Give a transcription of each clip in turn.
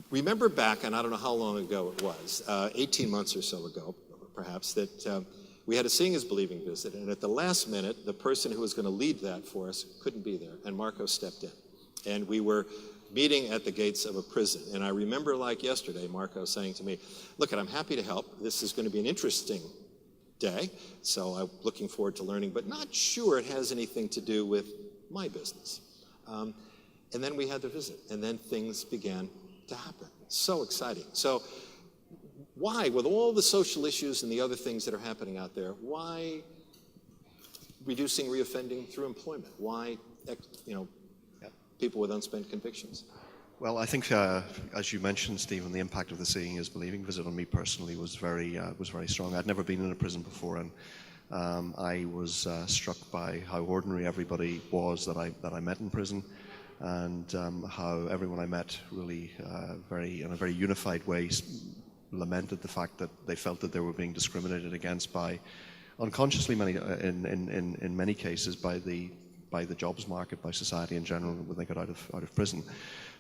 remember back, and I don't know how long ago it was, 18 months or so ago, perhaps, that we had a Seeing is Believing visit, and at the last minute, the person who was going to lead that for us couldn't be there, and Marco stepped in. And we were meeting at the gates of a prison, and I remember like yesterday, Marco saying to me, look, I'm happy to help. This is going to be an interesting day, so I'm looking forward to learning, but not sure it has anything to do with my business. And then we had the visit, and then things began to happen. So exciting. So why, with all the social issues and the other things that are happening out there, why reducing reoffending through employment? Why, people with unspent convictions? Well, I think, as you mentioned, Stephen, the impact of the Seeing is Believing visit on me personally was very strong. I'd never been in a prison before, and I was struck by how ordinary everybody was that I met in prison, and how everyone I met really, in a very unified way, lamented the fact that they felt that they were being discriminated against by, unconsciously, in many cases, by the jobs market, by society in general, when they got out of prison.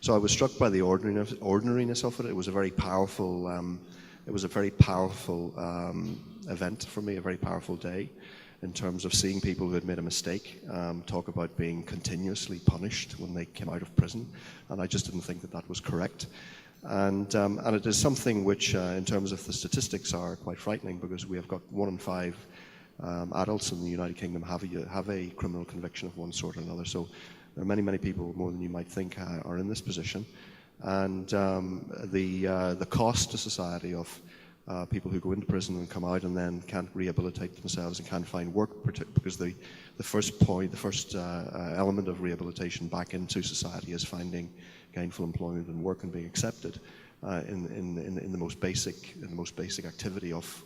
So I was struck by the ordinariness of it. It was a very powerful, event for me, a very powerful day, in terms of seeing people who had made a mistake talk about being continuously punished when they came out of prison, and I just didn't think that was correct. And it is something which, in terms of the statistics, are quite frightening, because we have got 1 in 5 adults in the United Kingdom have a criminal conviction of one sort or another. So there are many people, more than you might think, are in this position. And the cost to society of people who go into prison and come out and then can't rehabilitate themselves and can't find work, because the first element of rehabilitation back into society is finding gainful employment and work and being accepted in the most basic activity of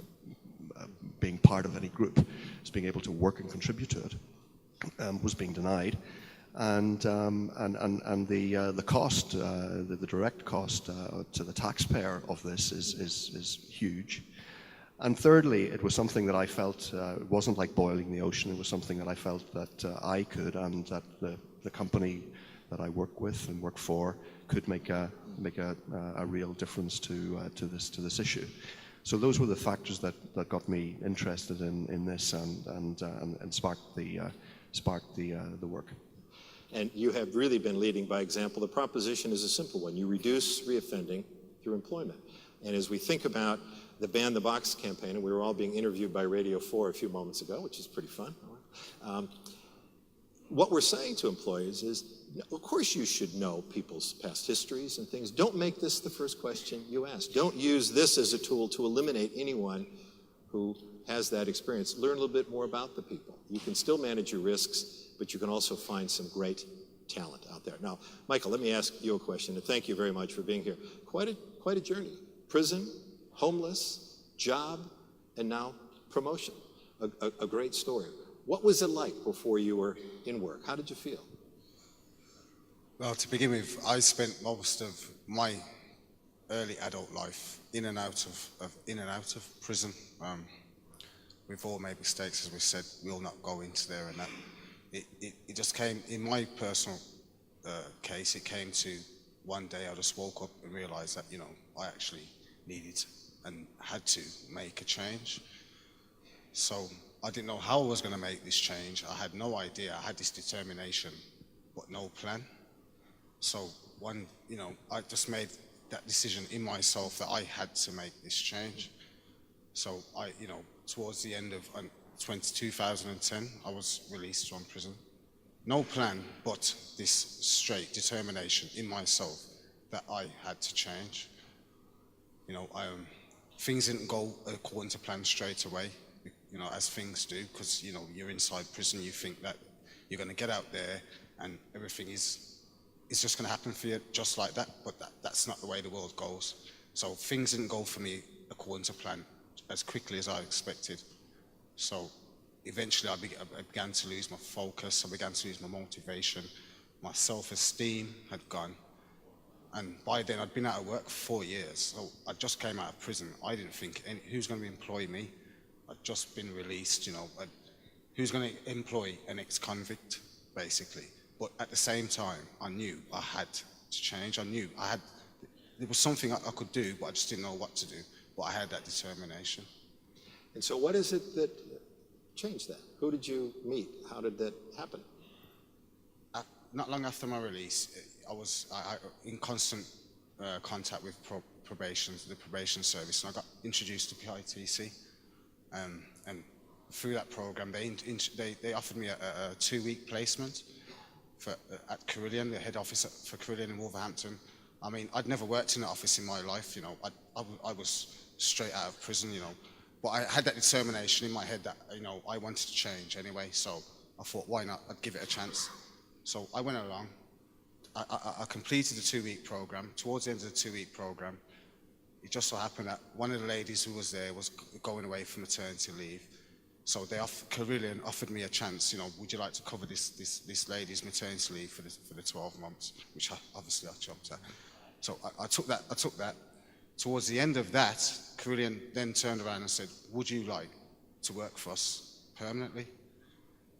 being part of any group, is being able to work and contribute to it, was being denied. And the cost, the direct cost to the taxpayer of this is huge. And thirdly, it was something that I felt, it wasn't like boiling the ocean. It was something that I felt that I could, and that the company that I work with and work for could make a real difference to this issue. So those were the factors that got me interested in this and sparked the work. And you have really been leading by example. The proposition is a simple one. You reduce reoffending through employment. And as we think about the Ban the Box campaign, and we were all being interviewed by Radio 4 a few moments ago, which is pretty fun. What we're saying to employees is, of course you should know people's past histories and things. Don't make this the first question you ask. Don't use this as a tool to eliminate anyone who has that experience. Learn a little bit more about the people. You can still manage your risks, but you can also find some great talent out there. Now, Michael, let me ask you a question, and thank you very much for being here. Quite a journey. Prison, homeless, job, and now promotion. A great story. What was it like before you were in work? How did you feel? Well, to begin with, I spent most of my early adult life in and out of prison. We've all made mistakes, as we said. We'll not go into there, and that. It just came, in my personal case, it came to one day I just woke up and realized that, I actually needed and had to make a change. So I didn't know how I was going to make this change. I had no idea. I had this determination, but no plan. So I just made that decision in myself that I had to make this change. So towards the end of 2010, I was released from prison. No plan, but this straight determination in myself that I had to change. Things didn't go according to plan straight away, as things do, because, you're inside prison, you think that you're going to get out there and everything is just going to happen for you just like that, but that's not the way the world goes. So things didn't go for me according to plan as quickly as I expected. So eventually I began to lose my focus, I began to lose my motivation, my self-esteem had gone. And by then I'd been out of work for 4 years, so I just came out of prison. I didn't think, who's going to employ me? I'd just been released, who's going to employ an ex-convict, basically? But at the same time, I knew I had to change. I knew I had It was something I could do, but I just didn't know what to do. But I had that determination. And so what is it that changed that? Who did you meet? How did that happen? Not long after my release, I was in constant contact with the probation service, and I got introduced to BITC. And through that program, they offered me a 2-week placement at Carillion, the head office for Carillion in Wolverhampton. I mean, I'd never worked in an office in my life, you know. I was straight out of prison, you know. But I had that determination in my head that, you know, I wanted to change anyway. So I thought, why not? I'd give it a chance. So I went along. I completed the 2-week program. Towards the end of the 2-week program, it just so happened that one of the ladies who was there was going away for maternity leave. So Carillion offered me a chance, you know, would you like to cover this lady's maternity leave for the 12 months, which obviously I jumped at. So I took that. Towards the end of that, Carillion then turned around and said, would you like to work for us permanently?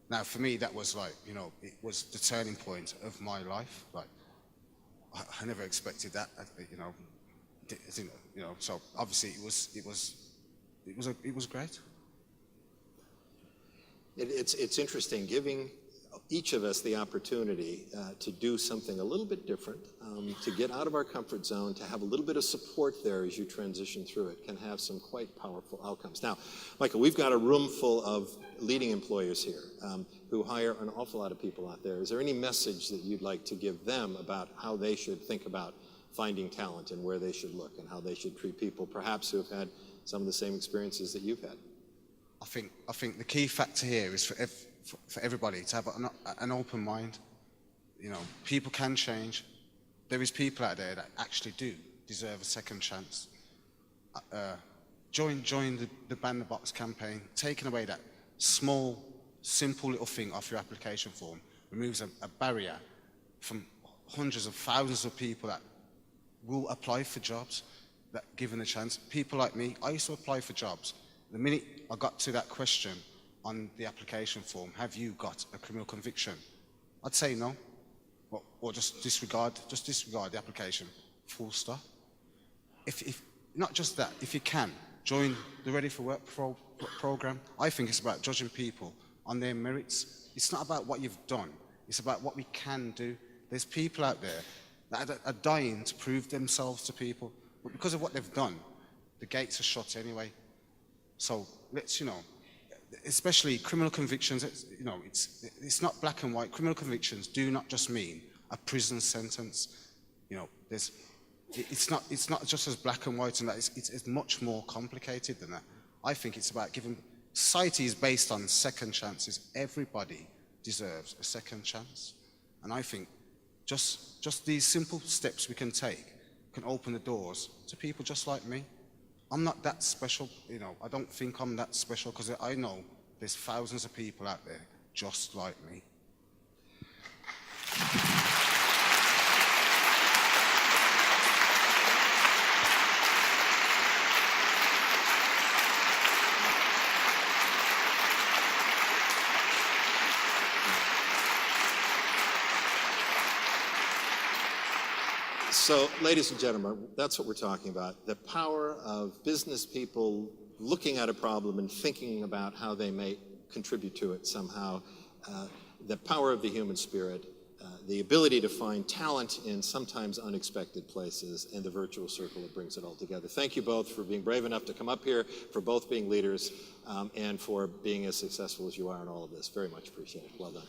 Now, for me, that was like, you know, it was the turning point of my life. Like, I never expected that, you know. You know, so obviously it was great. It's interesting, giving each of us the opportunity to do something a little bit different, to get out of our comfort zone, to have a little bit of support there as you transition through it, can have some quite powerful outcomes. Now, Michael, we've got a room full of leading employers here who hire an awful lot of people out there. Is there any message that you'd like to give them about how they should think about finding talent and where they should look and how they should treat people, perhaps who have had some of the same experiences that you've had? I think the key factor here is for everybody to have an open mind. You know, people can change. There is people out there that actually do deserve a second chance. Join the Ban the Box campaign. Taking away that small, simple little thing off your application form removes a barrier from hundreds of thousands of people that will apply for jobs, that given a chance. People like me, I used to apply for jobs. The minute I got to that question on the application form, have you got a criminal conviction? I'd say no, or just disregard the application, full stop. If not just that, if you can, join the Ready for Work program. I think it's about judging people on their merits. It's not about what you've done, it's about what we can do. There's people out there that are dying to prove themselves to people, but because of what they've done, the gates are shut anyway. So let's, you know, especially criminal convictions, you know, it's not black and white. Criminal convictions do not just mean a prison sentence. You know, it's not just as black and white, and that it's much more complicated than that. I think it's about giving. Society is based on second chances. Everybody deserves a second chance, and I think just these simple steps we can take can open the doors to people just like me. I'm not that special, you know. I don't think I'm that special because I know there's thousands of people out there just like me. So, ladies and gentlemen, that's what we're talking about. The power of business people looking at a problem and thinking about how they may contribute to it somehow. The power of the human spirit, the ability to find talent in sometimes unexpected places, and the virtual circle that brings it all together. Thank you both for being brave enough to come up here, for both being leaders, and for being as successful as you are in all of this. Very much appreciated. Well done.